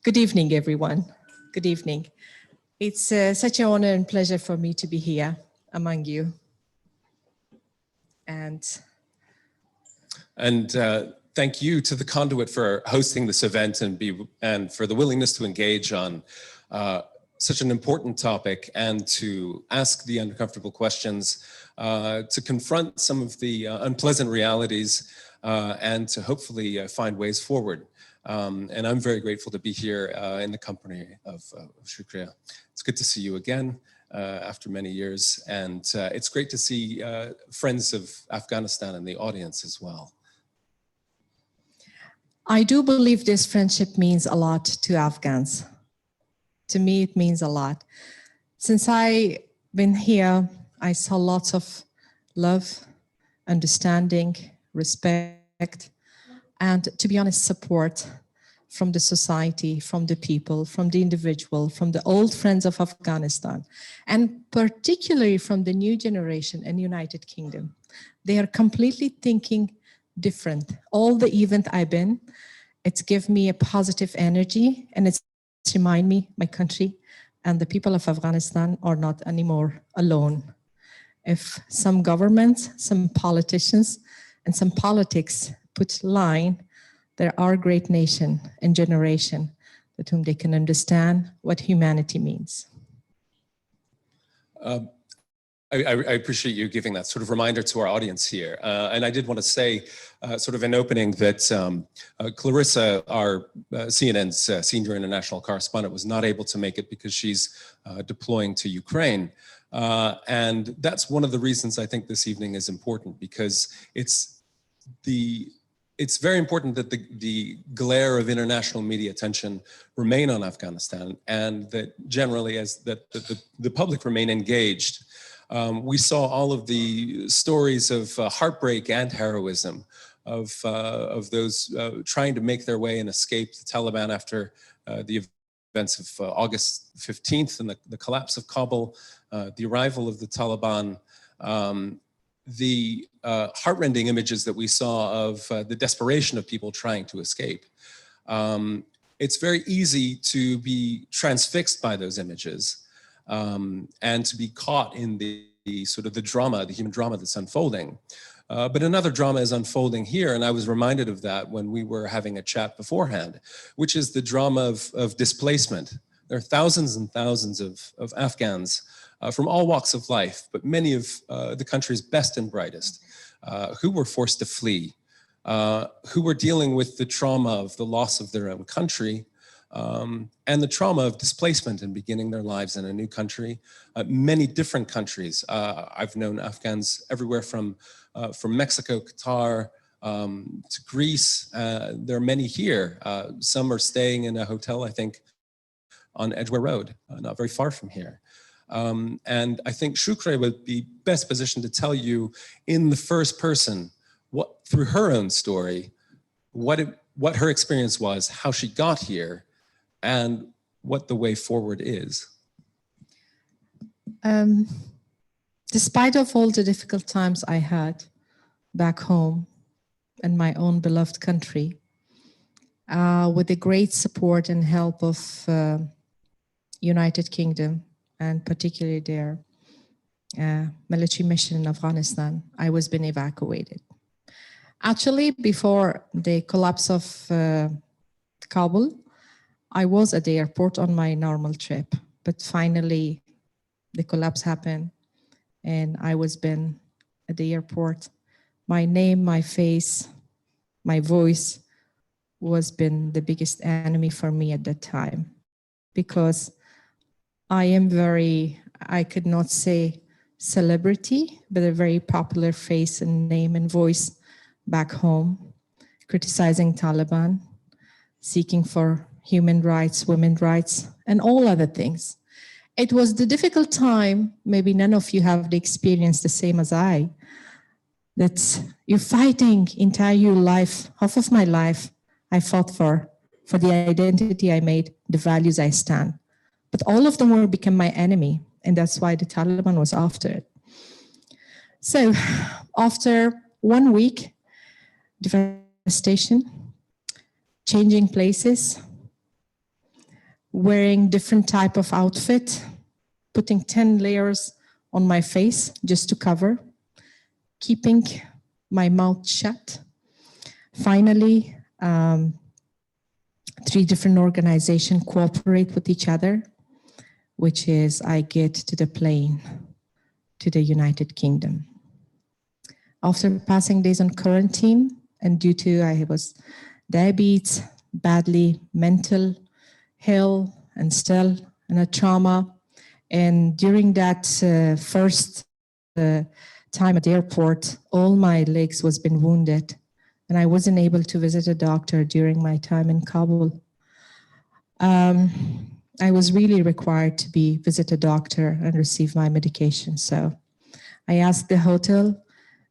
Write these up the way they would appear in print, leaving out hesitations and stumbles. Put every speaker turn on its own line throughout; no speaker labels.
Good evening, everyone. Good evening. It's such an honor and pleasure for me to be here among you. And
thank you to the Conduit for hosting this event and for the willingness to engage on such an important topic and to ask the uncomfortable questions, to confront some of the unpleasant realities, and to hopefully find ways forward. And I'm very grateful to be here in the company of Shukria. It's good to see you again after many years, and it's great to see friends of Afghanistan in the audience as well.
I do believe this friendship means a lot to Afghans. To me, it means a lot. Since I've been here, I saw lots of love, understanding, respect, and, to be honest, support from the society, from the people, from the individual, from the old friends of Afghanistan, and particularly from the new generation in United Kingdom. They are completely thinking different. All the event I've been, it's give me a positive energy, and it's remind me my country and the people of Afghanistan are not anymore alone. If some governments, some politicians, and some politics put line, there are great nation and generation with whom they can understand what humanity means.
I appreciate you giving that sort of reminder to our audience here. And I did want to say, sort of in opening, that Clarissa, our CNN's senior international correspondent, was not able to make it because she's deploying to Ukraine. And that's one of the reasons I think this evening is important, because it's very important that the glare of international media attention remain on Afghanistan, and that generally the public remain engaged. We saw all of the stories of heartbreak and heroism of those trying to make their way and escape the Taliban after the events of August 15th and the collapse of Kabul, the arrival of the Taliban, the heartrending images that we saw of the desperation of people trying to escape. It's very easy to be transfixed by those images. And to be caught in the sort of the drama, the human drama that's unfolding. But another drama is unfolding here, and I was reminded of that when we were having a chat beforehand, which is the drama of displacement. There are thousands and thousands of Afghans from all walks of life, but many of the country's best and brightest, who were forced to flee, who were dealing with the trauma of the loss of their own country, and the trauma of displacement and beginning their lives in a new country, many different countries. I've known Afghans everywhere from Mexico, Qatar, to Greece. There are many here. Some are staying in a hotel, I think, on Edgware Road, not very far from here. And I think Shukria would be best positioned to tell you in the first person, through her own story, what her experience was, how she got here, and what the way forward is.
Despite of all the difficult times I had back home in my own beloved country, with the great support and help of United Kingdom, and particularly their military mission in Afghanistan, I was being evacuated. Actually, before the collapse of Kabul, I was at the airport on my normal trip, but finally the collapse happened and I was been at the airport. My name, my face, my voice was been the biggest enemy for me at that time, because I am I could not say celebrity, but a very popular face and name and voice back home, criticizing Taliban, seeking for human rights, women's rights, and all other things. It was the difficult time, maybe none of you have the experience the same as I, that you're fighting entire your life, half of my life, I fought for the identity I made, the values I stand. But all of them were become my enemy, and that's why the Taliban was after it. So after 1 week, devastation, changing places, wearing different type of outfit, putting 10 layers on my face just to cover, keeping my mouth shut. Finally, 3 different organizations cooperate with each other, which is I get to the plane to the United Kingdom. After passing days on quarantine, and due to I was diabetes, badly mental health, and still in a trauma, and during that first time at the airport, all my legs was been wounded, and I wasn't able to visit a doctor during my time in Kabul. I was really required to visit a doctor and receive my medication. So I asked the hotel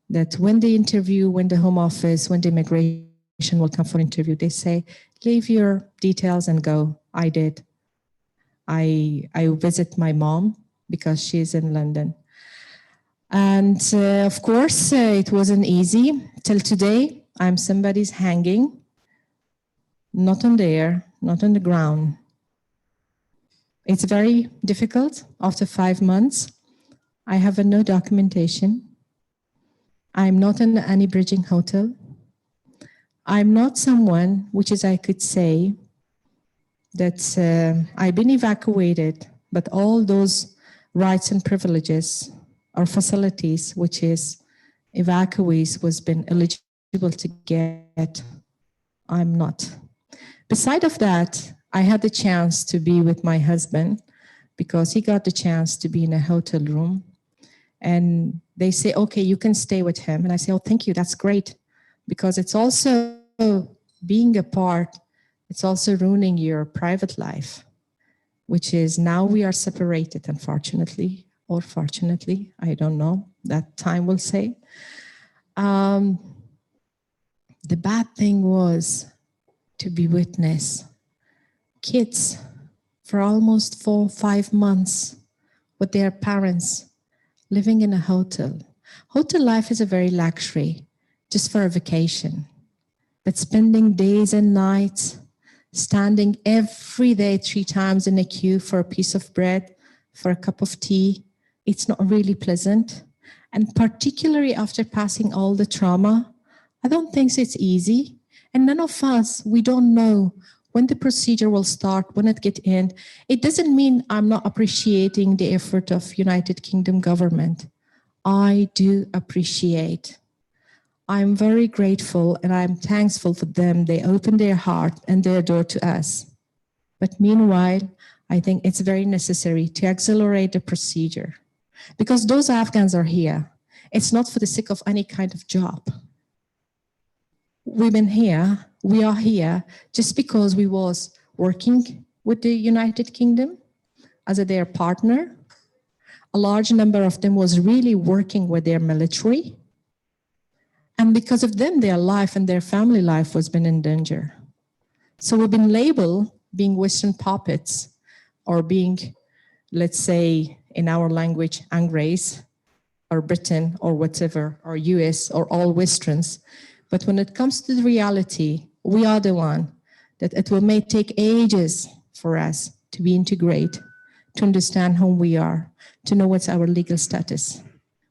that when the interview, when the home office, when the immigration will come for interview, they say, leave your details and go. I did. I visit my mom because she's in London. And of course, it wasn't easy. Till today, I'm somebody's hanging, not on the air, not on the ground. It's very difficult after 5 months. I have no documentation. I'm not in any bridging hotel. I'm not someone, which is I could say, that I've been evacuated, but all those rights and privileges or facilities, which is evacuees was been eligible to get, I'm not. Beside of that, I had the chance to be with my husband because he got the chance to be in a hotel room. And they say, okay, you can stay with him. And I say, oh, thank you, that's great. Because it's also being apart, it's also ruining your private life, which is now we are separated, unfortunately, or fortunately, I don't know, that time will say. The bad thing was to be witness. Kids for almost 4 or 5 months with their parents living in a hotel. Hotel life is a very luxury, just for a vacation. But spending days and nights, standing every day 3 times in a queue for a piece of bread, for a cup of tea, it's not really pleasant. And particularly after passing all the trauma, I don't think it's easy. And none of us, we don't know when the procedure will start, when it get in. It doesn't mean I'm not appreciating the effort of United Kingdom government. I do appreciate. I'm very grateful and I'm thankful for them. They opened their heart and their door to us. But meanwhile, I think it's very necessary to accelerate the procedure because those Afghans are here. It's not for the sake of any kind of job. Women here, we are here just because we was working with the United Kingdom as their partner. A large number of them was really working with their military. And because of them, their life and their family life was been in danger. So we've been labeled being Western puppets or being, let's say, in our language, Anglaise or Britain or whatever, or US or all Westerns. But when it comes to the reality, we are the one that it may take ages for us to be integrated, to understand who we are, to know what's our legal status,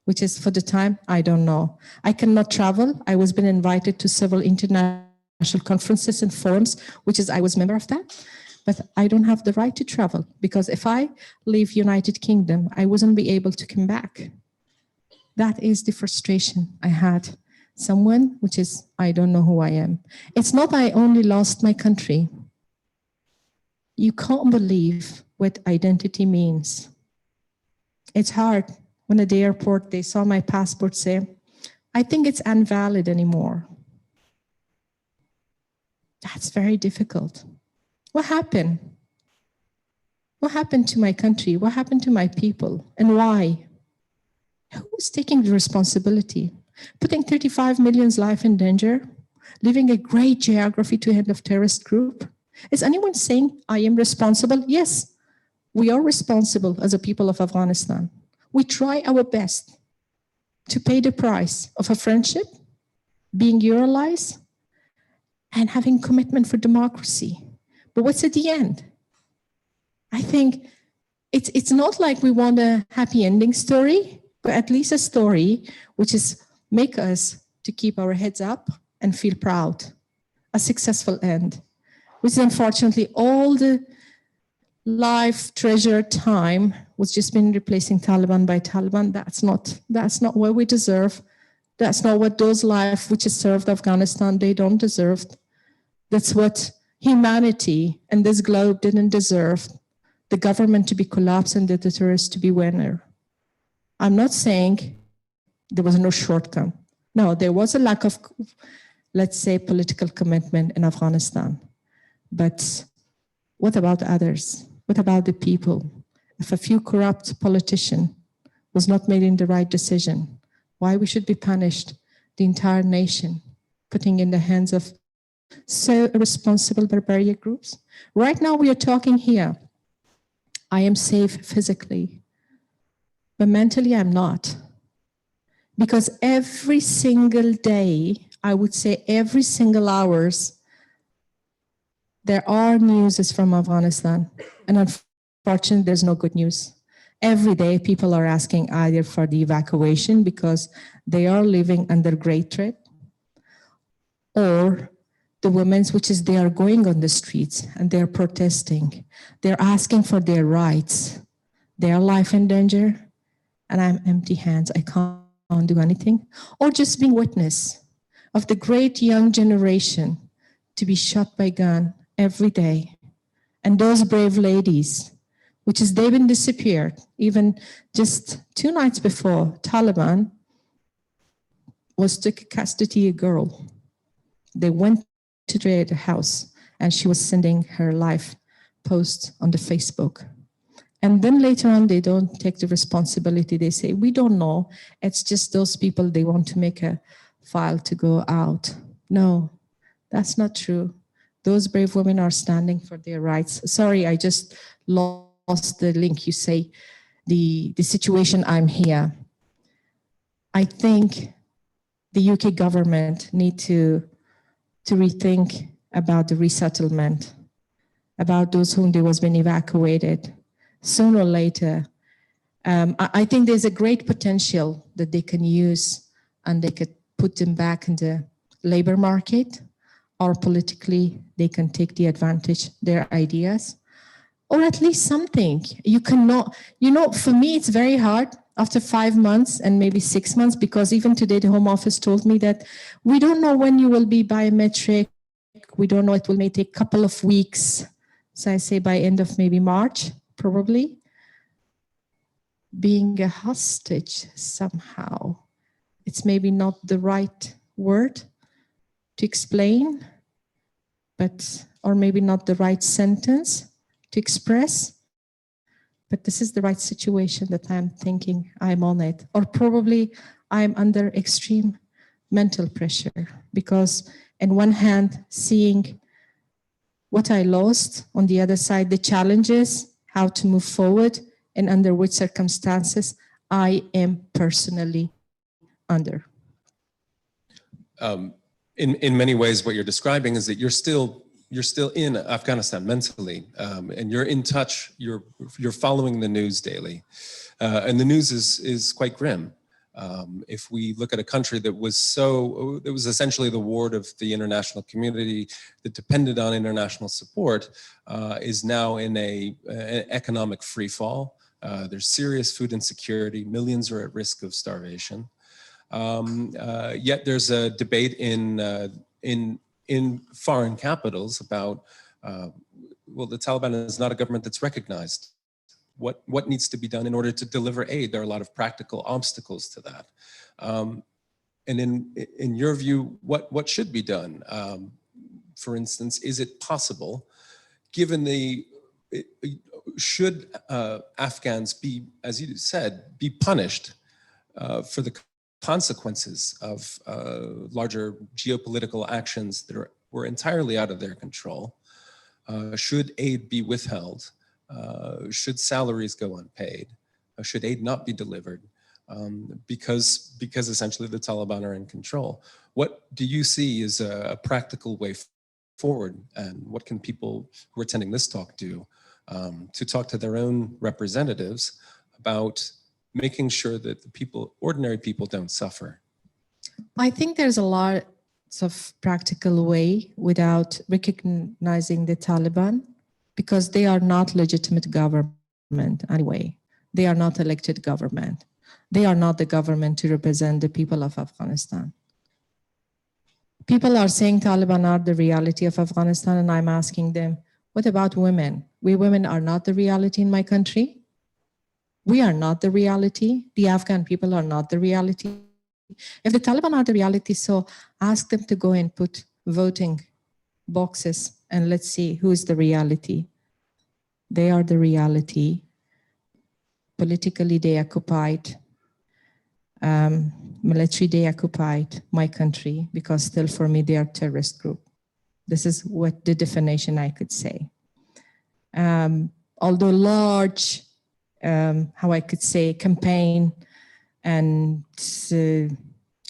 which is for the time, I don't know. I cannot travel. I was been invited to several international conferences and forums, which is I was member of that, but I don't have the right to travel because if I leave United Kingdom, I wouldn't be able to come back. That is the frustration I had. Someone, which is, I don't know who I am. It's not I only lost my country. You can't believe what identity means. It's hard. When at the airport, they saw my passport say, I think it's invalid anymore. That's very difficult. What happened? What happened to my country? What happened to my people? And why? Who is taking the responsibility? Putting 35 million's life in danger? Leaving a great geography to head of terrorist group? Is anyone saying I am responsible? Yes, we are responsible as a people of Afghanistan. We try our best to pay the price of a friendship, being your allies, and having commitment for democracy. But what's at the end? I think it's not like we want a happy ending story, but at least a story which is make us to keep our heads up and feel proud. A successful end, which is unfortunately all the life, treasure, time was just been replacing Taliban by Taliban. That's not what we deserve. That's not what those lives which has served Afghanistan, they don't deserve. That's what humanity and this globe didn't deserve. The government to be collapsed and the terrorists to be winner. I'm not saying there was no shortcome. No, there was a lack of, let's say, political commitment in Afghanistan. But what about others? What about the people? If a few corrupt politician was not making the right decision, why we should be punished, the entire nation, putting in the hands of so irresponsible barbarian groups? Right now we are talking here. I am safe physically, but mentally I'm not. Because every single day, I would say every single hours, there are news from Afghanistan, and unfortunately, there's no good news. Every day, people are asking either for the evacuation because they are living under great threat, or the women's, which is they are going on the streets and they're protesting. They're asking for their rights. Their life in danger, and I'm empty hands. I can't do anything. Or just being witness of the great young generation to be shot by gun every day. And those brave ladies, which is they've been disappeared. Even just 2 nights before, Taliban was took custody a girl. They went to their house and she was sending her live post on the Facebook. And then later on, they don't take the responsibility. They say, we don't know. It's just those people, they want to make a file to go out. No, that's not true. Those brave women are standing for their rights. Sorry, I just lost the link. You say the situation, I'm here. I think the UK government need to rethink about the resettlement, about those whom they was been evacuated. Sooner or later, I think there's a great potential that they can use and they could put them back in the labor market, or politically they can take the advantage, their ideas, or at least something. You cannot, for me, it's very hard after 5 months and maybe 6 months, because even today the Home Office told me that we don't know when you will be biometric. We don't know, it may take a couple of weeks. So I say by end of maybe March, probably. Being a hostage somehow, it's maybe not the right word to explain, but, or maybe not the right sentence to express, but this is the right situation that I'm thinking I'm on it. Or probably I'm under extreme mental pressure, because on one hand, seeing what I lost, on the other side, the challenges, how to move forward, and under which circumstances I am personally under.
In many ways, what you're describing is that you're still in Afghanistan mentally, and you're in touch. You're following the news daily, and the news is quite grim. If we look at a country that was essentially the ward of the international community, that depended on international support, is now in an economic free fall. There's serious food insecurity. Millions are at risk of starvation. Yet there's a debate in foreign capitals about, well, the Taliban is not a government that's recognized. What needs to be done in order to deliver aid? There are a lot of practical obstacles to that. And in your view, what should be done? For instance, is it possible, given should Afghans be, as you said, be punished for the consequences of larger geopolitical actions that were entirely out of their control? Should aid be withheld? Should salaries go unpaid? Should aid not be delivered? Because essentially the Taliban are in control. What do you see as a practical way forward, and what can people who are attending this talk do to talk to their own representatives about making sure that the people, ordinary people, don't suffer?
I think there's a lot of practical way without recognizing the Taliban, because they are not legitimate government anyway. They are not elected government. They are not the government to represent the people of Afghanistan. People are saying Taliban are the reality of Afghanistan, and I'm asking them, what about women? We women are not the reality in my country. We are not the reality. The Afghan people are not the reality. If the Taliban are the reality, so ask them to go and put voting boxes and let's see who is the reality. They are the reality. Politically, they occupied. Military, they occupied my country, because still for me, they are a terrorist group. This is what the definition I could say. Although large, how I could say, campaign and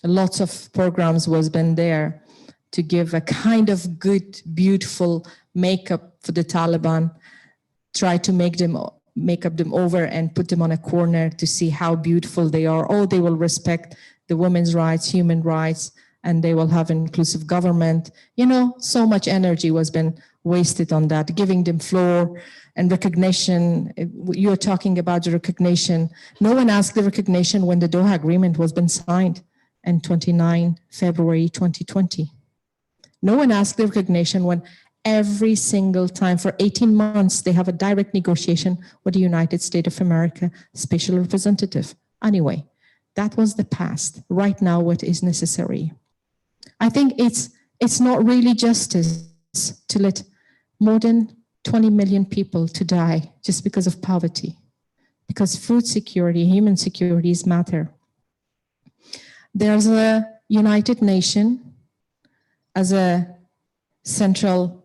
lots of programs was been there to give a kind of good, beautiful makeup for the Taliban, try to make up them over and put them on a corner to see how beautiful they are. Oh, they will respect the women's rights, human rights, and they will have an inclusive government. You know, so much energy was been wasted on that, giving them floor and recognition. You're talking about the recognition. No one asked the recognition when the Doha Agreement was been signed in 29 February 2020. No one asked the recognition when every single time for 18 months, they have a direct negotiation with the United States of America special representative. Anyway, that was the past. Right now, what is necessary? I think it's not really justice to let more than 20 million people to die just because of poverty, because food security, human securities matter. There's a United Nations as a central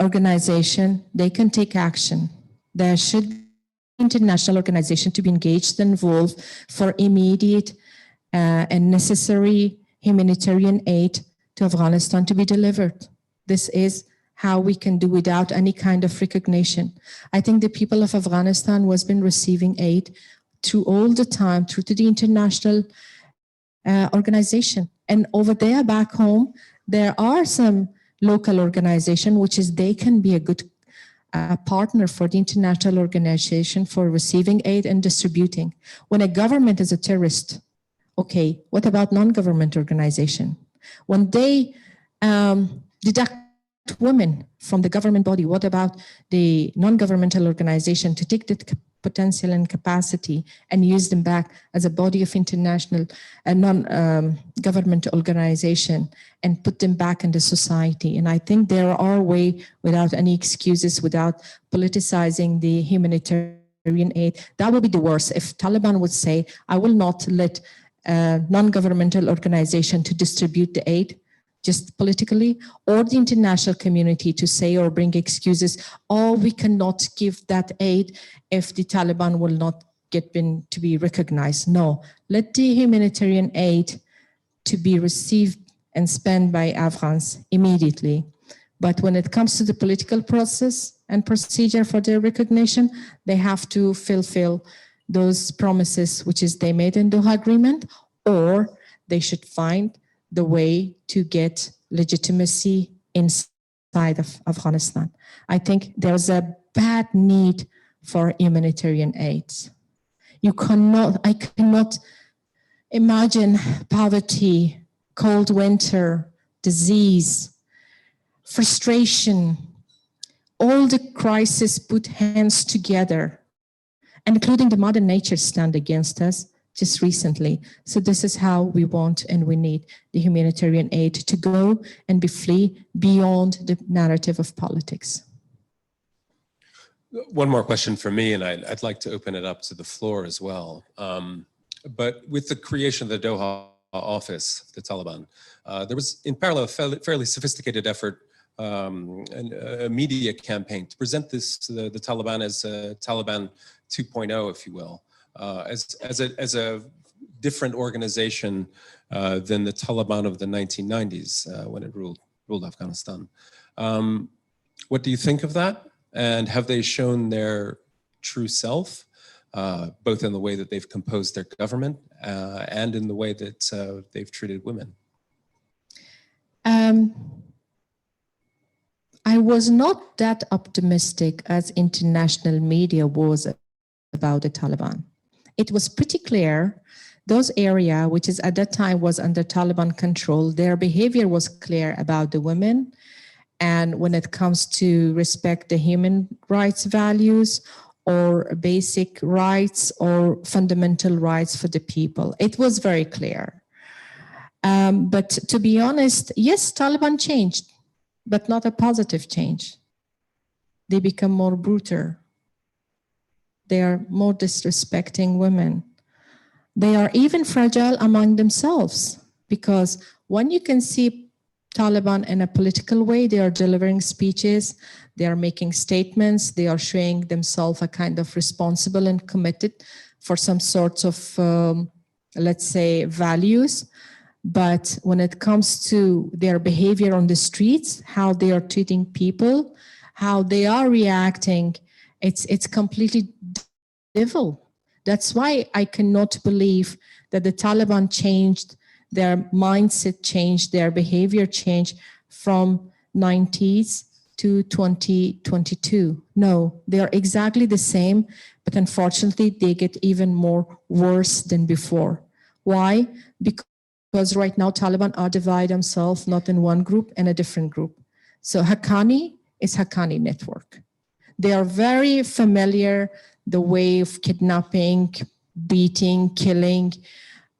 organization. They can take action. There should be international organization to be engaged and involved for immediate and necessary humanitarian aid to Afghanistan to be delivered. This is how we can do without any kind of recognition. I think the people of Afghanistan was been receiving aid through all the time, through to the international organization. And over there back home, there are some local organization, which is they can be a good partner for the international organization for receiving aid and distributing. When a government is a terrorist, okay, what about non-government organization? When they deduct women from the government body, what about the non-governmental organization to take the potential and capacity and use them back as a body of international and non-government organization and put them back into society? And I think there are ways, without any excuses, without politicizing the humanitarian aid. That would be the worst. If Taliban would say, I will not let non-governmental organization to distribute the aid, just politically, or the international community to say or bring excuses, oh, we cannot give that aid if the Taliban will not get to be recognized. No, let the humanitarian aid to be received and spent by Afghans immediately. But when it comes to the political process and procedure for their recognition, they have to fulfill those promises which is they made in Doha Agreement, or they should find the way to get legitimacy inside of Afghanistan. I think there's a bad need for humanitarian aid. I cannot imagine poverty, cold winter, disease, frustration, all the crises put hands together, including the Mother Nature stand against us just recently. So this is how we want and we need the humanitarian aid to go and be flee beyond the narrative of politics.
One more question for me, and I'd like to open it up to the floor as well. But with the creation of the Doha office, the Taliban, there was in parallel a fairly sophisticated effort and a media campaign to present the Taliban as a Taliban 2.0, if you will. As a different organization than the Taliban of the 1990s when it ruled Afghanistan. What do you think of that? And have they shown their true self, both in the way that they've composed their government and in the way that they've treated women?
I was not that optimistic as international media was about the Taliban. It was pretty clear those areas, which is at that time was under Taliban control, their behavior was clear about the women. And when it comes to respect the human rights values or basic rights or fundamental rights for the people, it was very clear. But to be honest, yes, Taliban changed, but not a positive change. They become more brutal. They are more disrespecting women. They are even fragile among themselves, because when you can see Taliban in a political way, they are delivering speeches, they are making statements, they are showing themselves a kind of responsible and committed for some sorts of, let's say, values. But when it comes to their behavior on the streets, how they are treating people, how they are reacting, it's completely evil. That's why I cannot believe that the Taliban changed, their mindset changed, their behavior changed from 90s to 2022. No, they are exactly the same, but unfortunately they get even more worse than before. Why? Because right now Taliban are divided themselves not in one group and a different group. So Haqqani is Haqqani network. They are very familiar the way of kidnapping, beating, killing,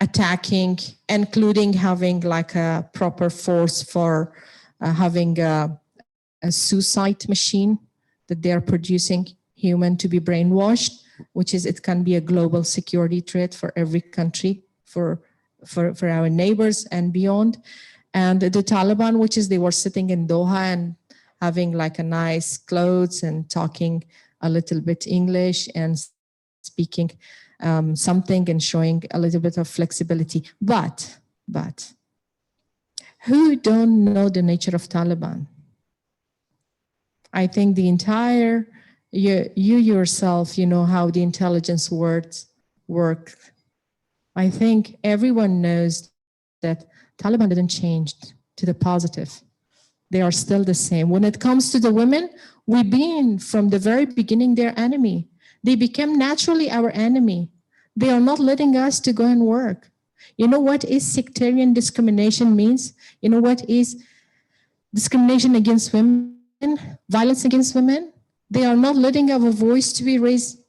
attacking, including having like a proper force for having a suicide machine that they're producing human to be brainwashed, which is, it can be a global security threat for every country, for our neighbors and beyond. And the Taliban, which is they were sitting in Doha and having like a nice clothes and talking a little bit English and speaking something and showing a little bit of flexibility. But who don't know the nature of Taliban? I think the entire, you yourself, you know how the intelligence words work. I think everyone knows that Taliban didn't change to the positive. They are still the same. When it comes to the women, we've been from the very beginning their enemy. They became naturally our enemy. They are not letting us to go and work. You know what is sectarian discrimination means? You know what is discrimination against women, violence against women? They are not letting our voice to be raised.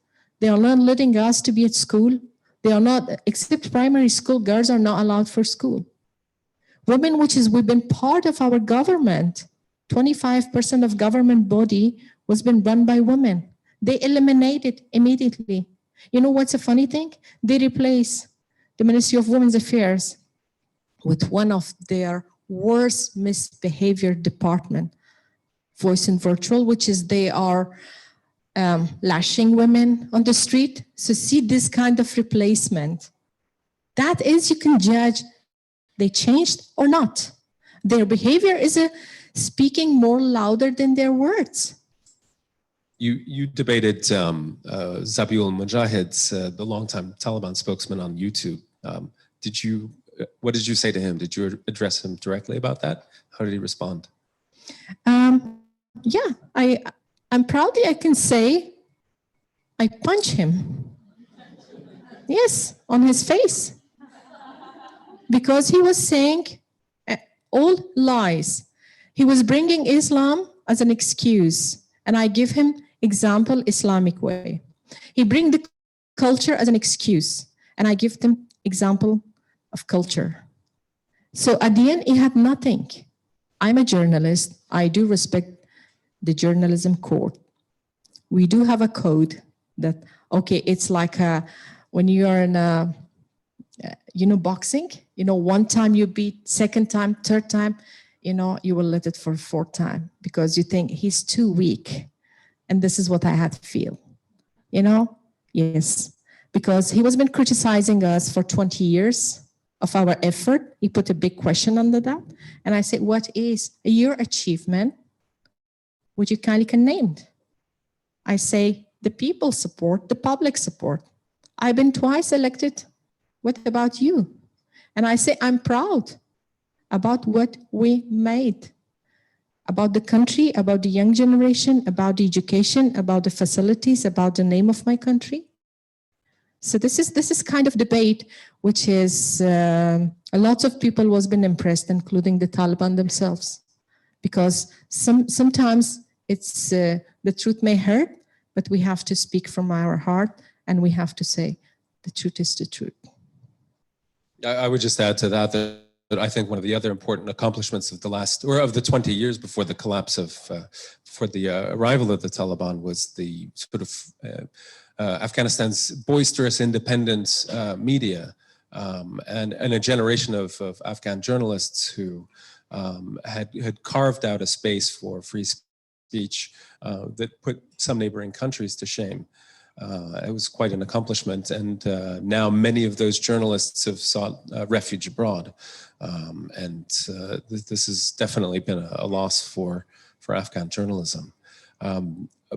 They are not letting us to be at school. They are not, except primary school, girls are not allowed for school. Women, which is, we've been part of our government, 25% of government body was been run by women. They eliminated immediately. You know what's a funny thing? They replace the Ministry of Women's Affairs with one of their worst misbehavior department, Voice and Virtual, which is they are lashing women on the street. So see this kind of replacement. That is, you can judge they changed or not. Their behavior is speaking more louder than their words.
You debated Zabiul Mujahid, the longtime Taliban spokesman, on YouTube. What did you say to him? Did you address him directly about that? How did he respond?
Yeah, I'm proudly I can say I punched him. Yes, on his face. Because he was saying all lies. He was bringing Islam as an excuse. And I give him example Islamic way. He bring the culture as an excuse. And I give them example of culture. So at the end, he had nothing. I'm a journalist. I do respect the journalism court. We do have a code that, okay, it's like when you are in a, boxing, one time you beat, second time, third time, you will let it for fourth time because you think he's too weak. And this is what I had to feel, Yes, because he was been criticizing us for 20 years of our effort. He put a big question under that. And I said, what is your achievement, which you kindly can name? I say the people support, the public support. I've been twice elected. What about you? And I say, I'm proud about what we made, about the country, about the young generation, about the education, about the facilities, about the name of my country. So this is kind of debate, which is a lot of people was been impressed, including the Taliban themselves, because sometimes it's the truth may hurt, but we have to speak from our heart, and we have to say the truth is the truth.
I would just add to that that I think one of the other important accomplishments of the last, or of the 20 years before the collapse of, before the arrival of the Taliban, was the sort of Afghanistan's boisterous independent media, and a generation of Afghan journalists who had carved out a space for free speech that put some neighboring countries to shame. It was quite an accomplishment, and now many of those journalists have sought refuge abroad, and this has definitely been a loss for Afghan journalism.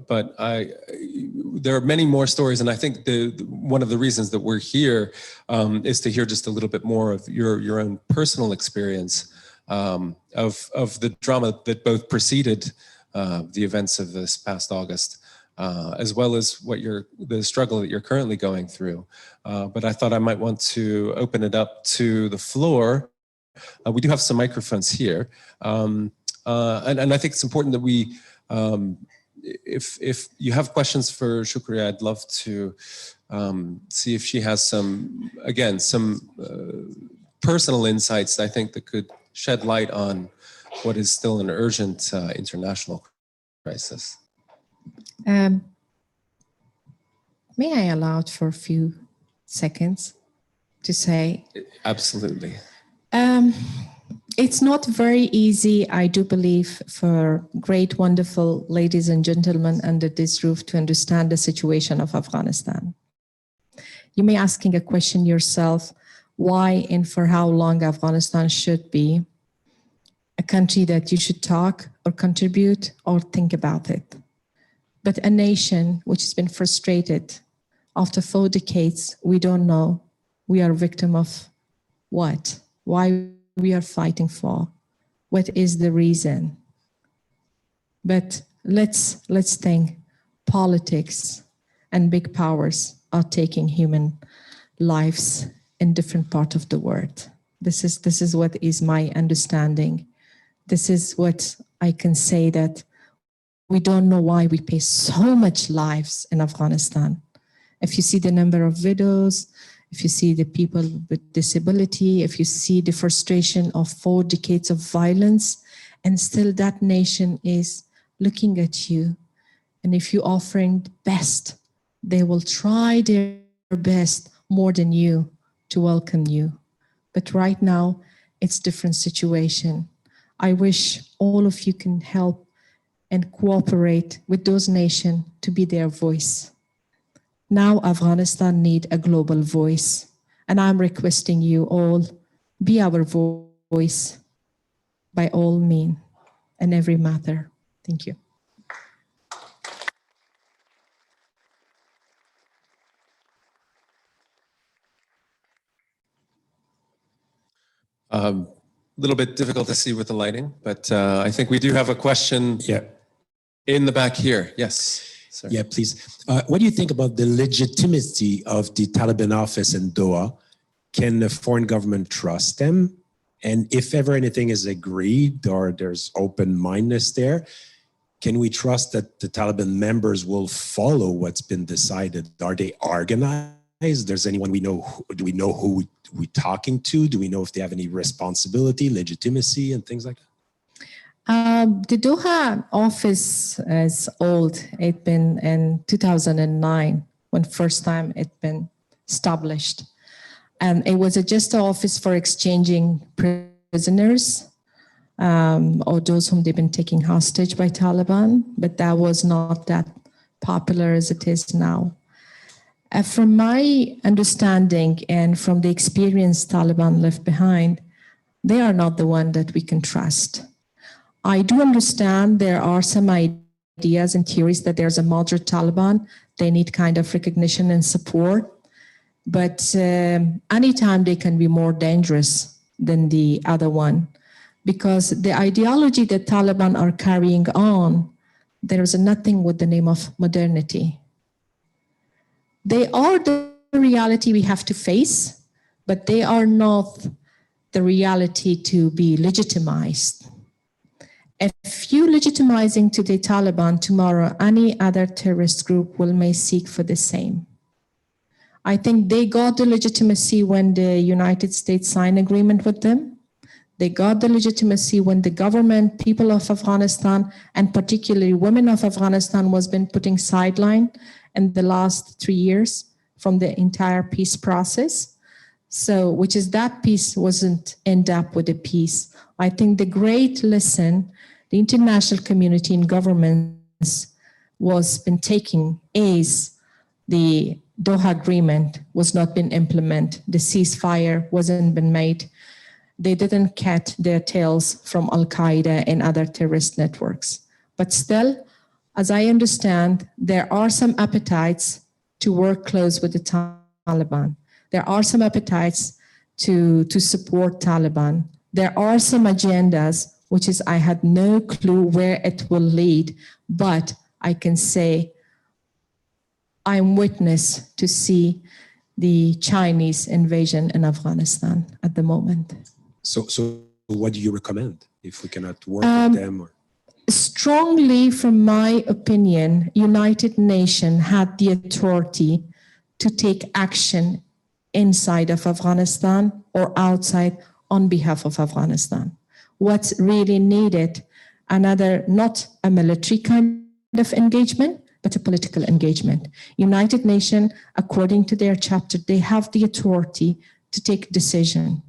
But there are many more stories, and I think one of the reasons that we're here is to hear just a little bit more of your own personal experience of the drama that both preceded the events of this past August, as well as the struggle that you're currently going through. But I thought I might want to open it up to the floor. We do have some microphones here, and I think it's important that we. If you have questions for Shukria, I'd love to see if she has some personal insights, I think, that could shed light on what is still an urgent international crisis.
May I allow it for a few seconds to say?
Absolutely.
It's not very easy, I do believe, for great, wonderful ladies and gentlemen under this roof to understand the situation of Afghanistan. You may be asking a question yourself, why and for how long Afghanistan should be a country that you should talk or contribute or think about it. But a nation which has been frustrated after 4 decades, we don't know. We are a victim of what? Why we are fighting for? What is the reason? But let's think politics and big powers are taking human lives in different parts of the world. This is what is my understanding. This is what I can say, that we don't know why we pay so much lives in Afghanistan. If you see the number of widows, if you see the people with disability, if you see the frustration of 4 decades of violence, and still that nation is looking at you. And if you're offering the best, they will try their best more than you to welcome you. But right now, it's a different situation. I wish all of you can help and cooperate with those nations to be their voice. Now Afghanistan needs a global voice, and I'm requesting you all, be our voice by all means in every matter. Thank you.
A little bit difficult to see with the lighting, but I think we do have a question in the back here. Yes. Sorry.
Yeah, please. What do you think about the legitimacy of the Taliban office in Doha? Can the foreign government trust them? And if ever anything is agreed or there's open-mindedness there, can we trust that the Taliban members will follow what's been decided? Are they organized? Does anyone we know? Do we know who we're talking to? Do we know if they have any responsibility, legitimacy, and things like that?
The Doha office is old. It's been in 2009 when first time it's been established. And it was just an office for exchanging prisoners or those whom they've been taking hostage by Taliban, but that was not that popular as it is now. From my understanding and from the experience Taliban left behind, they are not the one that we can trust. I do understand there are some ideas ideas and theories that there's a moderate Taliban. They need kind of recognition and support. But anytime they can be more dangerous than the other one, because the ideology that Taliban are carrying on, there is nothing with the name of modernity. They are the reality we have to face, but they are not the reality to be legitimized. If you legitimizing today Taliban, tomorrow any other terrorist group may seek for the same. I think they got the legitimacy when the United States signed agreement with them. They got the legitimacy when the government, people of Afghanistan, and particularly women of Afghanistan was been putting sideline in the last 3 years from the entire peace process. So, which is that peace wasn't end up with a peace. I think the great lesson the international community and governments was been taking is the Doha agreement was not been implemented. The ceasefire wasn't been made. They didn't cut their tails from Al-Qaeda and other terrorist networks. But still, as I understand, there are some appetites to work close with the Taliban. There are some appetites to support Taliban. There are some agendas, which is I had no clue where it will lead, but I can say I'm witness to see the Chinese invasion in Afghanistan at the moment.
So what do you recommend if we cannot work with them? Or?
Strongly, from my opinion, United Nations had the authority to take action inside of Afghanistan or outside on behalf of Afghanistan. What's really needed, another, not a military kind of engagement, but a political engagement. United Nations, according to their chapter, they have the authority to take decision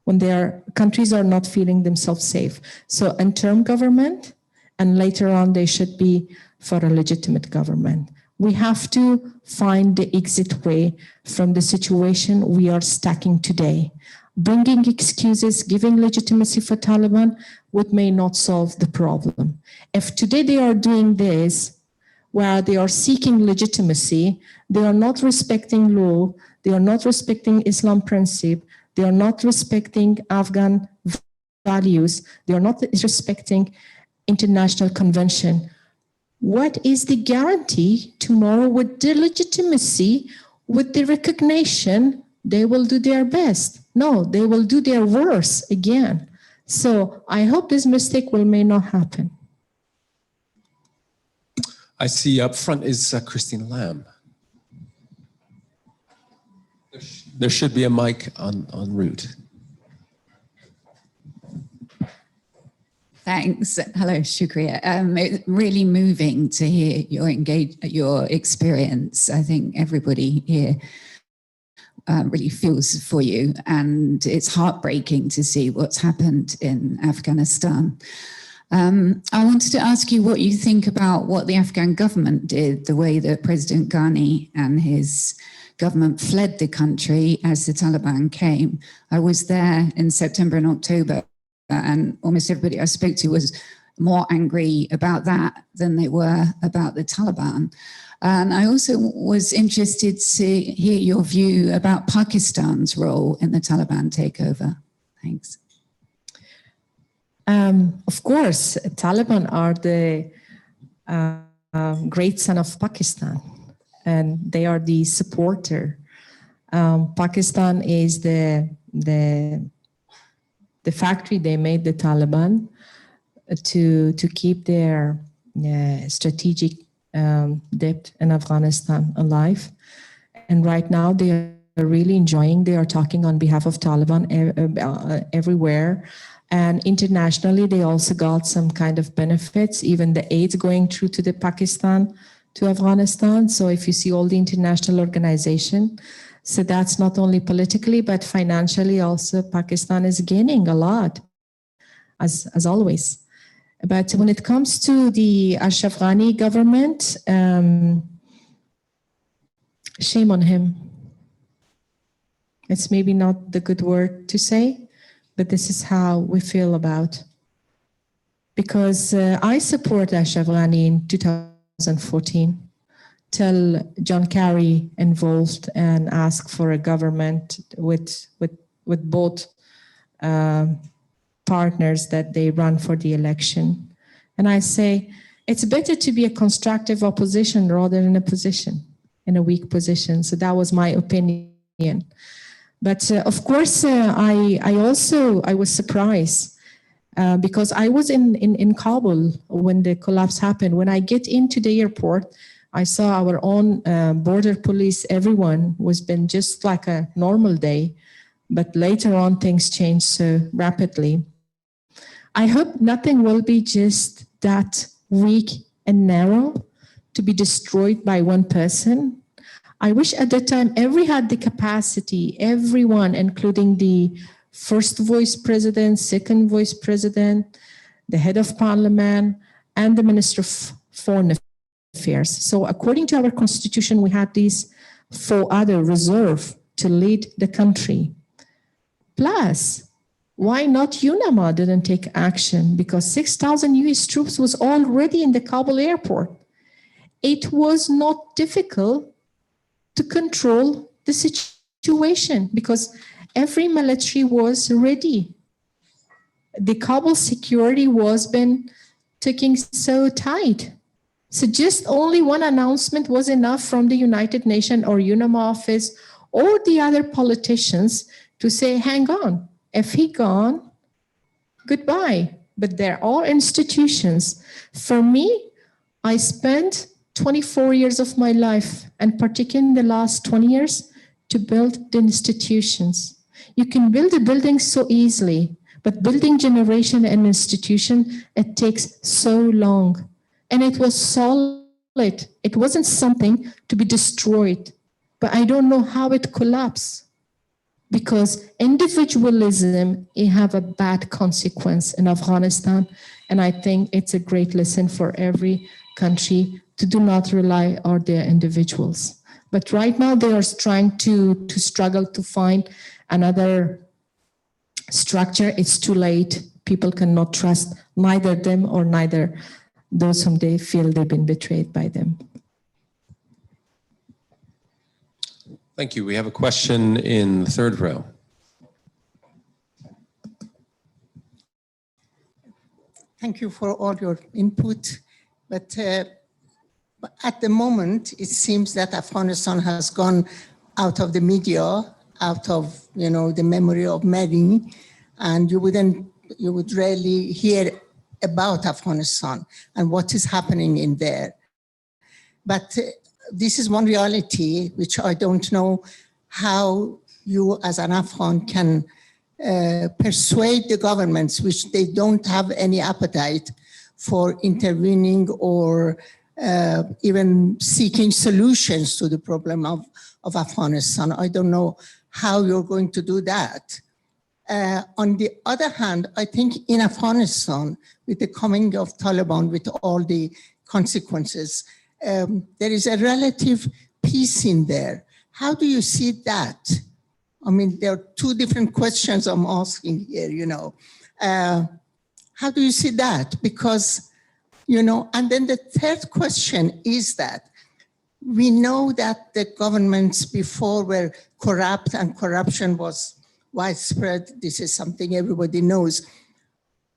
when their countries are not feeling themselves safe. So interim government, and later on they should be for a legitimate government. We have to find the exit way from the situation we are stuck in today. Bringing excuses, giving legitimacy for Taliban may not solve the problem. If today they are doing this, where they are seeking legitimacy, they are not respecting law, they are not respecting Islam principle, they are not respecting Afghan values, they are not respecting international convention. What is the guarantee tomorrow with the legitimacy, with the recognition, they will do their best? No, they will do their worst again. So I hope this mistake may not happen.
I see up front is Christine Lamb. There should be a mic en route.
Thanks. Hello, Shukria. It's really moving to hear your experience. I think everybody here really feels for you, and it's heartbreaking to see what's happened in Afghanistan. I wanted to ask you what you think about what the Afghan government did, the way that President Ghani and his government fled the country as the Taliban came. I was there in September and October, and almost everybody I spoke to was more angry about that than they were about the Taliban. And I also was interested to hear your view about Pakistan's role in the Taliban takeover. Thanks.
Of course, Taliban are the great son of Pakistan, and they are the supporter. Pakistan is the factory they made the Taliban to keep their strategic depth in Afghanistan alive. And right now they are really enjoying, they are talking on behalf of Taliban everywhere. And internationally, they also got some kind of benefits, even the aid going through to the Pakistan, to Afghanistan. So if you see all the international organization, so that's not only politically, but financially also Pakistan is gaining a lot, as always. But when it comes to the Ashraf Ghani government, shame on him. It's maybe not the good word to say, but this is how we feel about because I support Ashraf Ghani in 2014 till John Kerry involved and asked for a government with both partners that they run for the election. And I say, it's better to be a constructive opposition rather than in a weak position. So that was my opinion. But of course, I was surprised because I was in Kabul when the collapse happened. When I get into the airport, I saw our own border police, everyone was been just like a normal day. But later on, things changed so rapidly. I hope nothing will be just that weak and narrow to be destroyed by one person. I wish at that time everyone had the capacity, everyone, including the first vice president, second vice president, the head of parliament, and the minister of foreign affairs. So according to our constitution, we had these 4 other reserved to lead the country. Plus, why not UNAMA didn't take action? Because 6,000 US troops was already in the Kabul airport. It was not difficult to control the situation because every military was ready. The Kabul security was been taking so tight. So just only one announcement was enough from the United Nations or UNAMA office or the other politicians to say, hang on, if he gone, goodbye. But there are institutions. For me, I spent 24 years of my life, and particularly in the last 20 years, to build the institutions. You can build a building so easily, but building generation and institution, it takes so long. And it was solid. It wasn't something to be destroyed. But I don't know how it collapsed. Because individualism, it have a bad consequence in Afghanistan. And I think it's a great lesson for every country to do not rely on their individuals. But right now they are trying to struggle to find another structure. It's too late. People cannot trust neither them or neither those whom they feel they've been betrayed by them.
Thank you. We have a question in the 3rd row.
Thank you for all your input. But at the moment, it seems that Afghanistan has gone out of the media, out of the memory of many, and you would rarely hear about Afghanistan and what is happening in there. But this is one reality which I don't know how you as an Afghan can persuade the governments, which they don't have any appetite for intervening or even seeking solutions to the problem of Afghanistan. I don't know how you're going to do that. On the other hand, I think in Afghanistan, with the coming of Taliban, with all the consequences, there is a relative peace in there. How do you see that? I mean, there are 2 different questions I'm asking here, How do you see that? Because, and then the 3rd question is that we know that the governments before were corrupt and corruption was widespread. This is something everybody knows.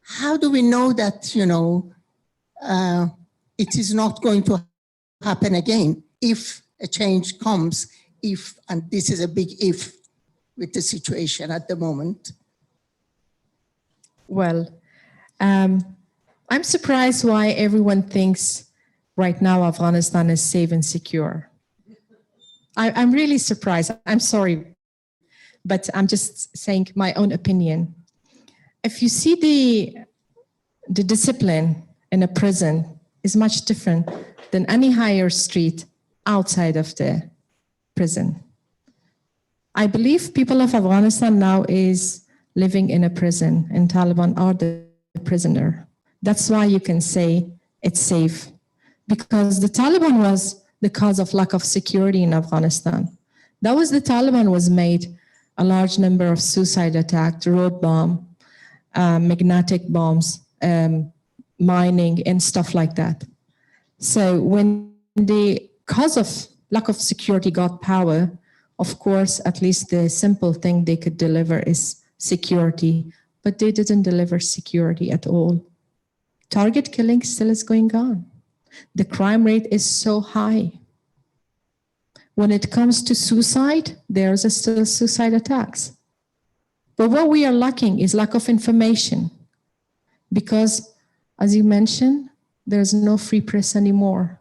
How do we know that, it is not going to happen again if a change comes, and this is a big if with the situation at the moment?
Well, I'm surprised why everyone thinks right now Afghanistan is safe and secure. I'm really surprised. I'm sorry, but I'm just saying my own opinion. If you see the discipline in a prison is much different than any higher street outside of the prison. I believe people of Afghanistan now is living in a prison, and Taliban are the prisoner. That's why you can say it's safe, because the Taliban was the cause of lack of security in Afghanistan. That was the Taliban was made a large number of suicide attacks, road bomb, magnetic bombs, mining and stuff like that. So when the cause of lack of security got power, of course, at least the simple thing they could deliver is security, but they didn't deliver security at all. Target killing still is going on. The crime rate is so high. When it comes to suicide, there's still suicide attacks. But what we are lacking is lack of information, because, as you mentioned, there's no free press anymore.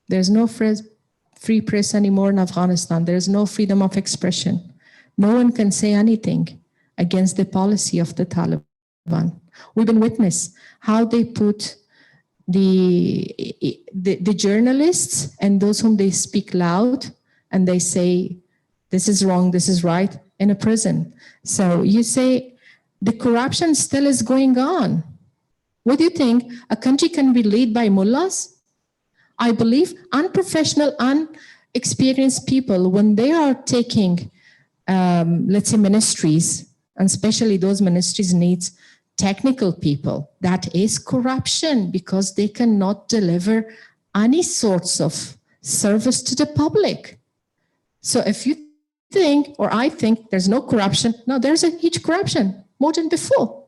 There's no free press anymore in Afghanistan. There's no freedom of expression. No one can say anything against the policy of the Taliban. We've been witness how they put the journalists and those whom they speak loud and they say, this is wrong, this is right, in a prison. So you say the corruption still is going on. What do you think? A country can be led by mullahs? I believe unprofessional, unexperienced people, when they are taking, let's say, ministries, and especially those ministries needs technical people, that is corruption, because they cannot deliver any sorts of service to the public. So if you think, or I think there's no corruption, no, there's a huge corruption, more than before.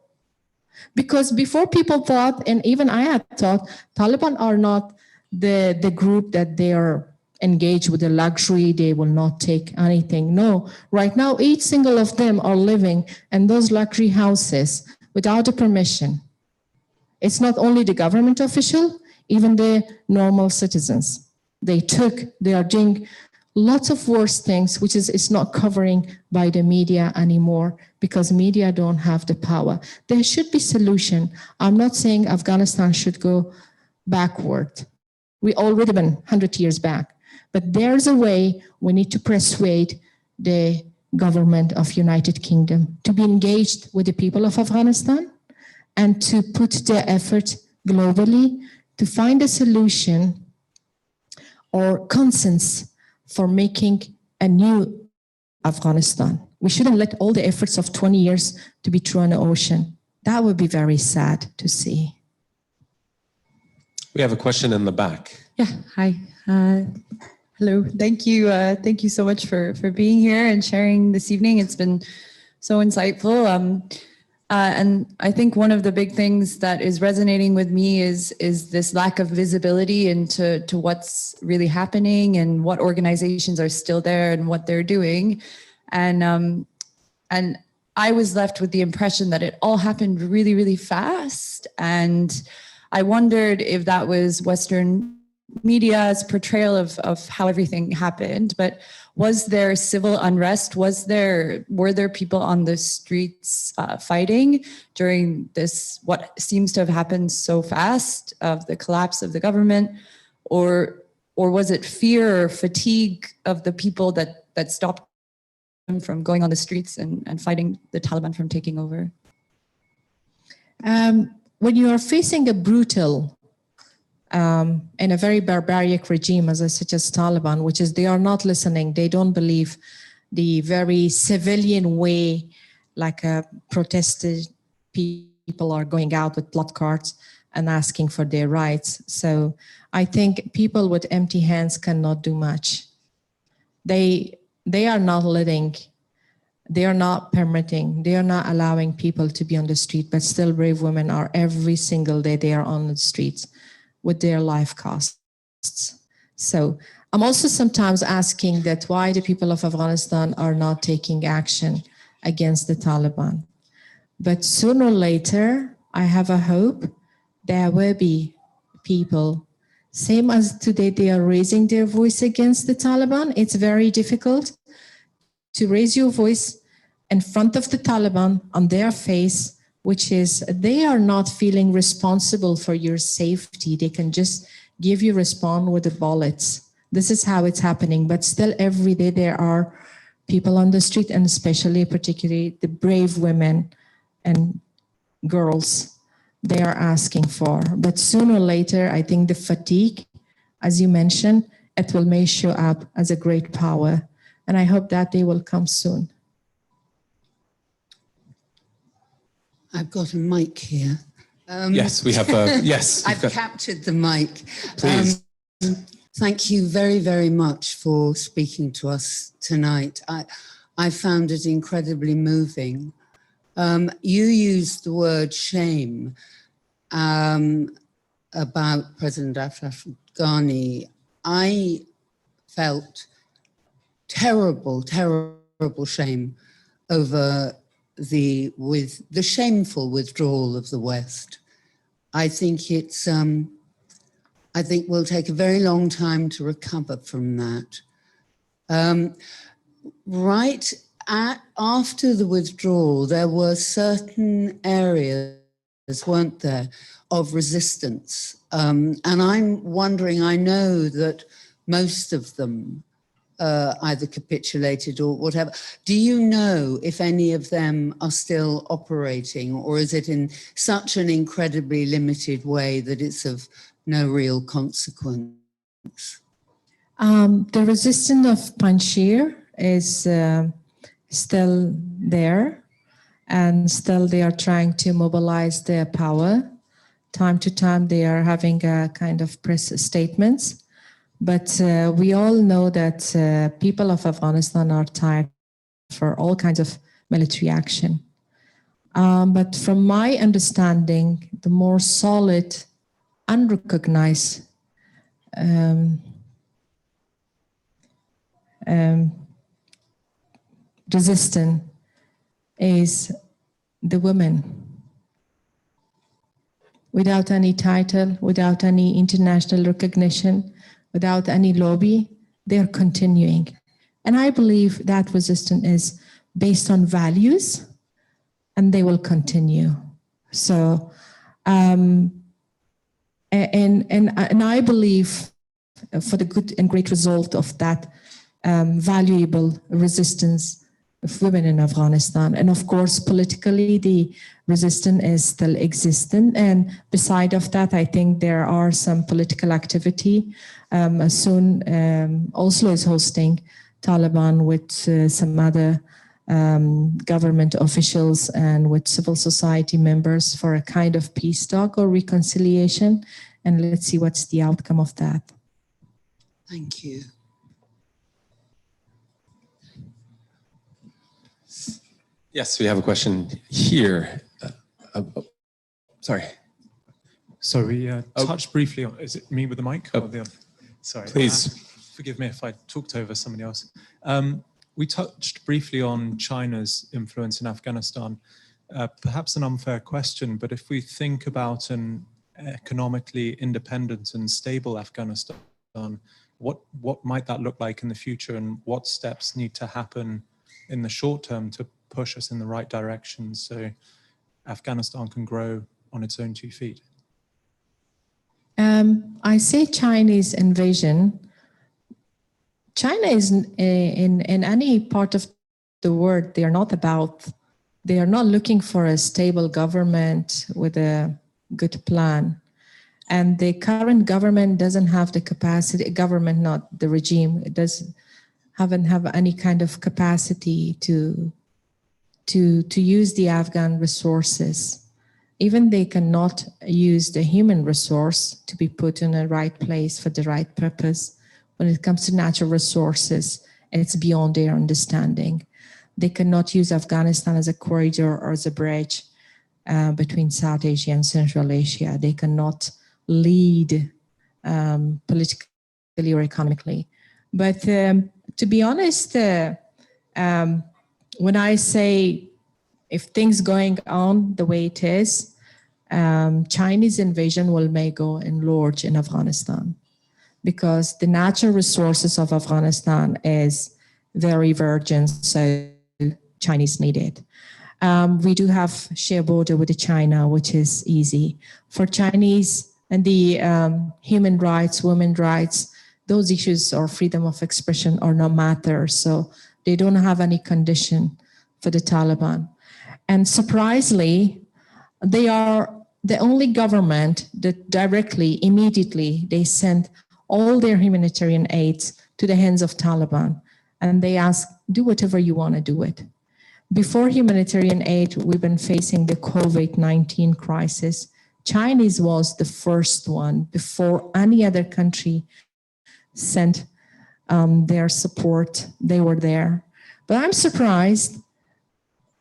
Because before people thought, and even I had thought, Taliban are not the group that they are engaged with the luxury, they will not take anything. No, right now, each single of them are living in those luxury houses without a permission. It's not only the government official, even the normal citizens. They are doing lots of worse things, which is it's not covering by the media anymore, because media don't have the power. There should be solution. I'm not saying Afghanistan should go backward. We already been 100 years back, but there's a way we need to persuade the government of United Kingdom to be engaged with the people of Afghanistan and to put their effort globally to find a solution or consensus for making a new Afghanistan. We shouldn't let all the efforts of 20 years to be thrown in the ocean. That would be very sad to see.
We have a question in the back.
Yeah, hi. Hello, thank you. Thank you so much for being here and sharing this evening. It's been so insightful. And I think one of the big things that is resonating with me is this lack of visibility into what's really happening and what organizations are still there and what they're doing. And I was left with the impression that it all happened really, really fast. And I wondered if that was Western media's portrayal of how everything happened, but was there civil unrest? Were there people on the streets fighting during this, what seems to have happened so fast, of the collapse of the government? Or was it fear or fatigue of the people that stopped them from going on the streets and fighting the Taliban from taking over?
When you are facing a brutal and a very barbaric regime, such as Taliban, which is they are not listening, they don't believe the very civilian way, like protested people are going out with placards and asking for their rights. So I think people with empty hands cannot do much. They are not letting, they are not permitting, they are not allowing people to be on the street, but still brave women are every single day, they are on the streets with their life costs. So I'm also sometimes asking that why the people of Afghanistan are not taking action against the Taliban. But sooner or later, I have a hope there will be people, same as today they are raising their voice against the Taliban. It's very difficult to raise your voice in front of the Taliban on their face, which is they are not feeling responsible for your safety. They can just give you response with the bullets. This is how it's happening. But still every day there are people on the street, and especially particularly the brave women and girls they are asking for. But sooner or later, I think the fatigue, as you mentioned, it will may show up as a great power. And I hope that day will come soon.
I've got a mic here.
Yes, we have, yes.
I've captured the mic.
Please.
Thank you very, very much for speaking to us tonight. I found it incredibly moving. You used the word shame about President Ashraf Ghani. I felt terrible, terrible shame over the shameful withdrawal of the West. I think it's, I think we'll take a very long time to recover from that. After the withdrawal, there were certain areas, weren't there, of resistance. And I'm wondering, I know that most of them either capitulated or whatever. Do you know if any of them are still operating, or is it in such an incredibly limited way that it's of no real consequence?
The resistance of Panjshir is still there, and still they are trying to mobilize their power. Time to time they are having a kind of press statements. But we all know that people of Afghanistan are tired for all kinds of military action. But from my understanding, the more solid, unrecognized resistance is the women. Without any title, without any international recognition, without any lobby, they're continuing. And I believe that resistance is based on values, and they will continue. So, and I believe for the good and great result of that valuable resistance of women in Afghanistan. And of course, politically, the resistance is still existent. And beside of that, I think there are some political activity. Soon, Oslo is hosting Taliban with some other government officials and with civil society members for a kind of peace talk or reconciliation. And let's see what's the outcome of that.
Thank you.
Yes, we have a question here. Sorry.
So we touched briefly on, is it me with the mic? Or the other? Sorry.
Please.
Forgive me if I talked over somebody else. We touched briefly on China's influence in Afghanistan. Perhaps an unfair question, but if we think about an economically independent and stable Afghanistan, what might that look like in the future, and what steps need to happen in the short term to push us in the right direction so Afghanistan can grow on its own 2 feet?
I say Chinese invasion. China is in any part of the world, they are not looking for a stable government with a good plan. And the current government doesn't have the capacity, government, not the regime, it haven't have any kind of capacity to use the Afghan resources. Even they cannot use the human resource to be put in the right place for the right purpose. When it comes to natural resources, it's beyond their understanding. They cannot use Afghanistan as a corridor or as a bridge between South Asia and Central Asia. They cannot lead politically or economically. But to be honest, when I say if things going on the way it is, Chinese invasion may go in large in Afghanistan, because the natural resources of Afghanistan is very virgin, so Chinese need it. We do have shared border with China, which is easy. For Chinese and the human rights, women's rights, those issues or freedom of expression are no matter. So they don't have any condition for the Taliban. And surprisingly, they are the only government that directly, immediately, they sent all their humanitarian aids to the hands of Taliban. And they ask, do whatever you want to do it. Before humanitarian aid, we've been facing the COVID-19 crisis. Chinese was the first one before any other country sent their support. They were there. But I'm surprised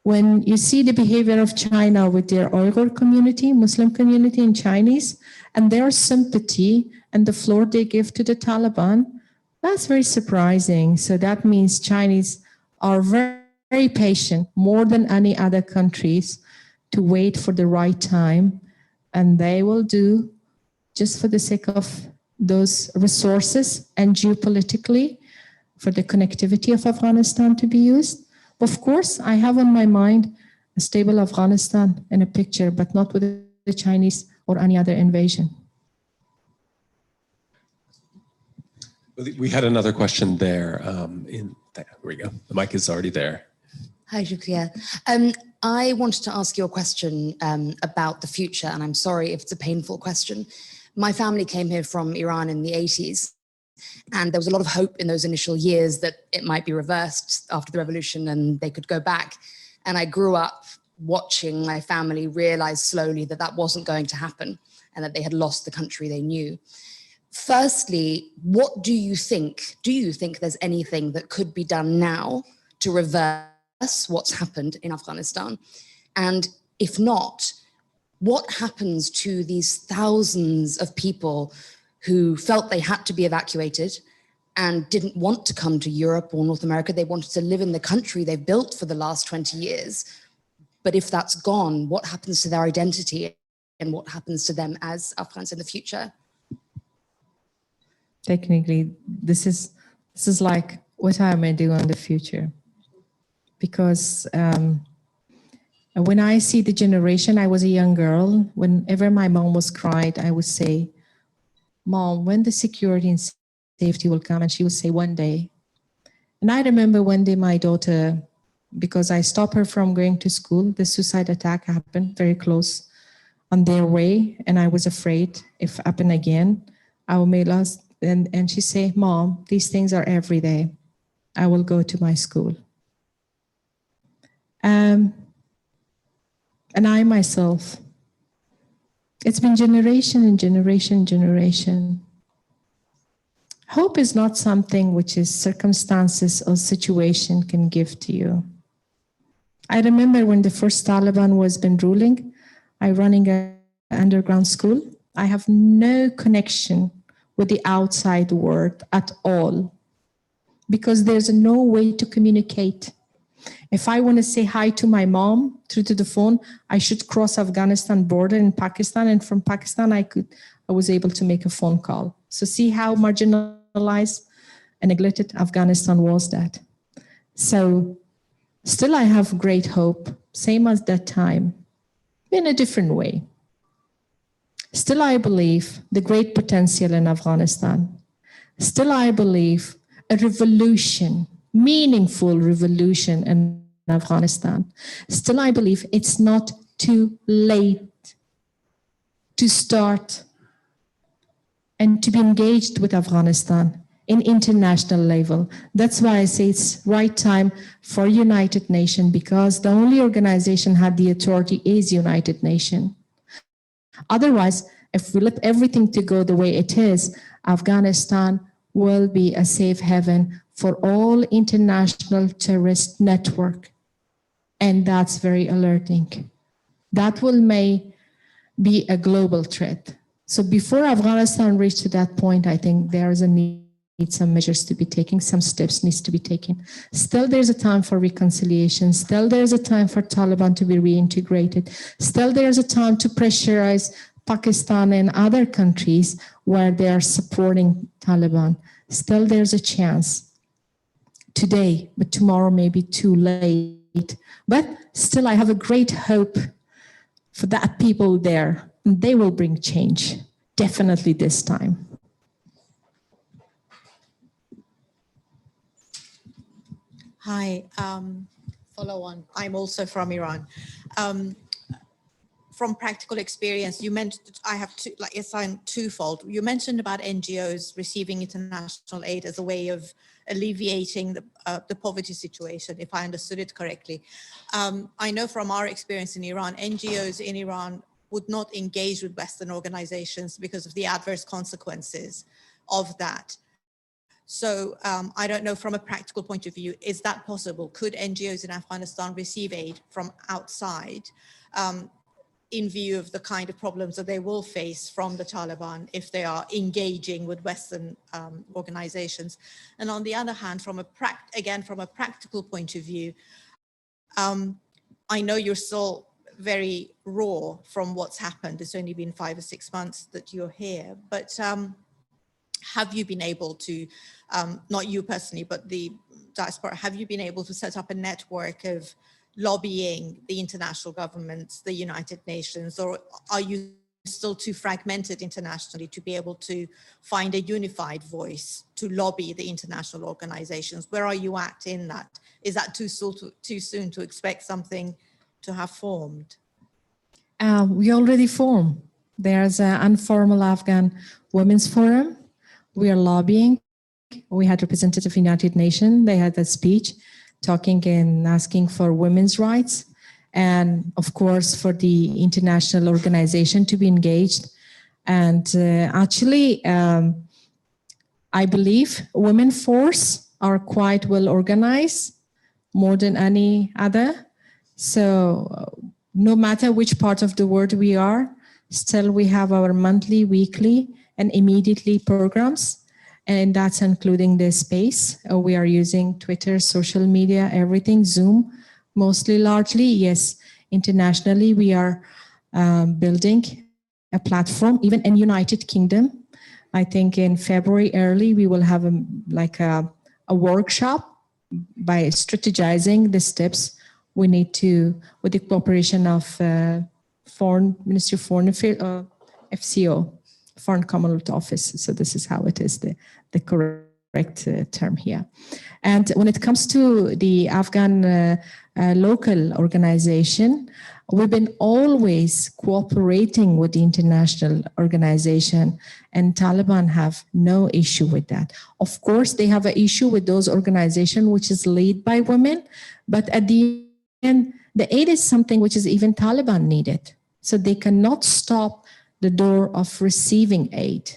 when you see the behavior of China with their Uyghur community, Muslim community and Chinese, and their sympathy and the floor they give to the Taliban. That's very surprising. So that means Chinese are very, very patient, more than any other countries, to wait for the right time. And they will do, just for the sake of those resources and geopolitically, for the connectivity of Afghanistan to be used. Of course, I have on my mind a stable Afghanistan in a picture, but not with the Chinese or any other invasion.
We had another question there. There we go. The mic is already there.
Hi, Shukria. I wanted to ask you a question about the future, and I'm sorry if it's a painful question. My family came here from Iran in the 80s, and there was a lot of hope in those initial years that it might be reversed after the revolution and they could go back. And I grew up watching my family realize slowly that that wasn't going to happen and that they had lost the country they knew. Firstly, what do you think? Do you think there's anything that could be done now to reverse what's happened in Afghanistan? And if not, what happens to these thousands of people who felt they had to be evacuated and didn't want to come to Europe or North America? They wanted to live in the country they've built for the last 20 years. But if that's gone, what happens to their identity and what happens to them as Afghans in the future?
Technically, this is like, what am I doing in the future? Because when I see the generation, I was a young girl. Whenever my mom was cried, I would say, Mom, when the security and safety will come? And she would say, one day. And I remember one day my daughter, because I stopped her from going to school, the suicide attack happened very close on their way. And I was afraid if it happened again, I will may lost. And she say, Mom, these things are every day. I will go to my school. And I myself, it's been generation and generation and generation. Hope is not something which is circumstances or situation can give to you. I remember when the first Taliban was been ruling, I running an underground school. I have no connection with the outside world at all, because there's no way to communicate. If I want to say hi to my mom through to the phone, I should cross Afghanistan border in Pakistan, and from Pakistan I was able to make a phone call. So see how marginalized and neglected Afghanistan was that. So still I have great hope, same as that time, in a different way. Still I believe the great potential in Afghanistan. Still I believe a revolution, meaningful revolution in Afghanistan. Still I believe it's not too late to start and to be engaged with Afghanistan in international level. That's why I say it's right time for United Nations, because the only organization had the authority is United Nations. Otherwise, if we let everything to go the way it is, Afghanistan will be a safe haven for all international terrorist network. And that's very alerting. That may be a global threat. So before Afghanistan reaches to that point, I think there is a need, some measures to be taken, some steps needs to be taken. Still there's a time for reconciliation. Still there's a time for Taliban to be reintegrated. Still there's a time to pressurize Pakistan and other countries where they are supporting Taliban. Still there's a chance today, but tomorrow may be too late. But still I have a great hope for that people there, and they will bring change, definitely this time.
Hi, follow on. I'm also from Iran. From practical experience, you mentioned, I have two, like it's twofold. You mentioned about NGOs receiving international aid as a way of alleviating the poverty situation, if I understood it correctly. I know from our experience in Iran, NGOs in Iran would not engage with Western organizations because of the adverse consequences of that. So I don't know, from a practical point of view, is that possible? Could NGOs in Afghanistan receive aid from outside in view of the kind of problems that they will face from the Taliban if they are engaging with Western organizations? And on the other hand, from a practical point of view, I know you're still very raw from what's happened. It's only been 5 or 6 months that you're here, but have you been able to, not you personally, but the diaspora, have you been able to set up a network of lobbying the international governments, the United Nations, or are you still too fragmented internationally to be able to find a unified voice to lobby the international organizations? Where are you at in that? Is that too soon to expect something to have formed?
We already formed. There's an informal Afghan Women's Forum. We are lobbying. We had representative United Nations. They had a speech talking and asking for women's rights, and of course for the international organization to be engaged. And actually, I believe women force are quite well organized, more than any other. So no matter which part of the world we are, still we have our monthly, weekly, and immediately programs. And that's including the space. We are using Twitter, social media, everything, Zoom, mostly, largely. Yes, internationally, we are building a platform, even in United Kingdom. I think in February early, we will have a workshop by strategizing the steps we need to, with the cooperation of Ministry of Foreign Affairs, FCO. Foreign Commonwealth Office. So this is how it is, the correct term here. And when it comes to the Afghan local organization, we've been always cooperating with the international organization, and Taliban have no issue with that. Of course, they have an issue with those organizations which is led by women, but at the end, the aid is something which is even Taliban needed. So they cannot stop the door of receiving aid.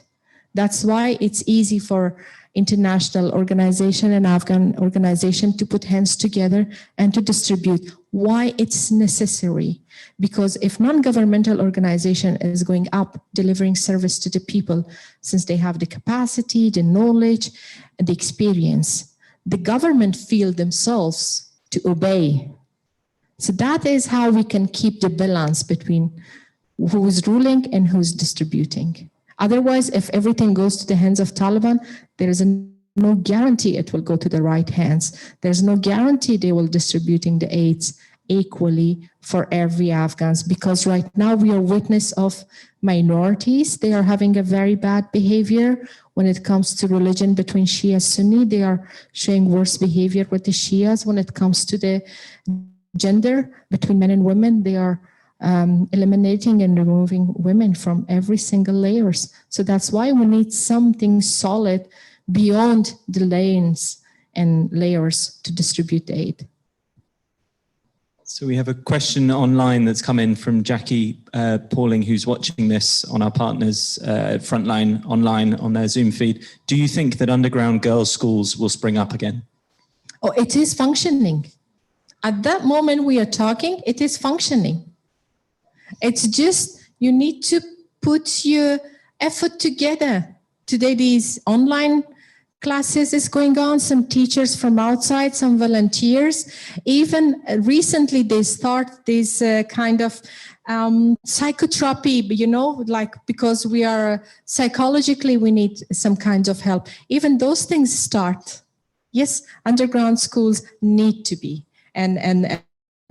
That's why it's easy for international organization and Afghan organization to put hands together and to distribute. Why it's necessary? Because if non-governmental organization is going up, delivering service to the people, since they have the capacity, the knowledge, and the experience, the government feel themselves to obey. So that is how we can keep the balance between who is ruling and who's distributing. Otherwise, if everything goes to the hands of Taliban, there is no guarantee it will go to the right hands. There's no guarantee they will distributing the aids equally for every Afghans, because right now we are witness of minorities. They are having a very bad behavior when it comes to religion between Shia and Sunni. They are showing worse behavior with the Shias. When it comes to the gender between men and women, they are eliminating and removing women from every single layers. So that's why we need something solid beyond the lanes and layers to distribute aid.
So we have a question online that's come in from Jackie Pauling, who's watching this on our partners Frontline online on their Zoom feed. Do you think that underground girls' schools will spring up again?
Oh, it is functioning. At that moment we are talking, it is functioning. It's just, you need to put your effort together. Today, these online classes is going on, some teachers from outside, some volunteers. Even recently, they start this kind of psychotherapy, you know, like, because we are psychologically, we need some kinds of help. Even those things start. Yes, underground schools need to be. And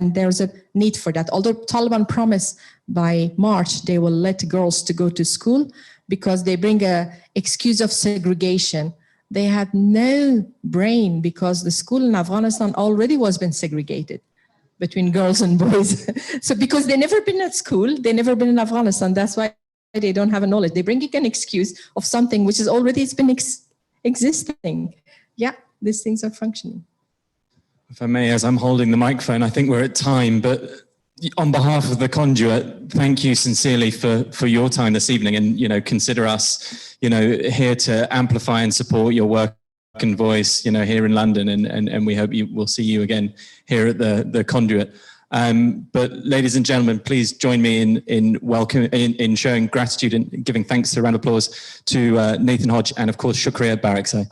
there's a need for that. Although Taliban promised by March they will let girls to go to school because they bring a excuse of segregation. They had no brain because the school in Afghanistan already was been segregated between girls and boys. So because they never been at school, they never been in Afghanistan. That's why they don't have a knowledge. They bring an excuse of something which is already it's been existing. Yeah, these things are functioning.
If I may, as I'm holding the microphone, I think we're at time, but on behalf of the Conduit, thank you sincerely for your time this evening, and consider us here to amplify and support your work and voice here in London, and we hope we'll see you again here at the Conduit. But ladies and gentlemen, please join me in showing gratitude and giving thanks to a round of applause to Nathan Hodge and of course Shukria Barakzai.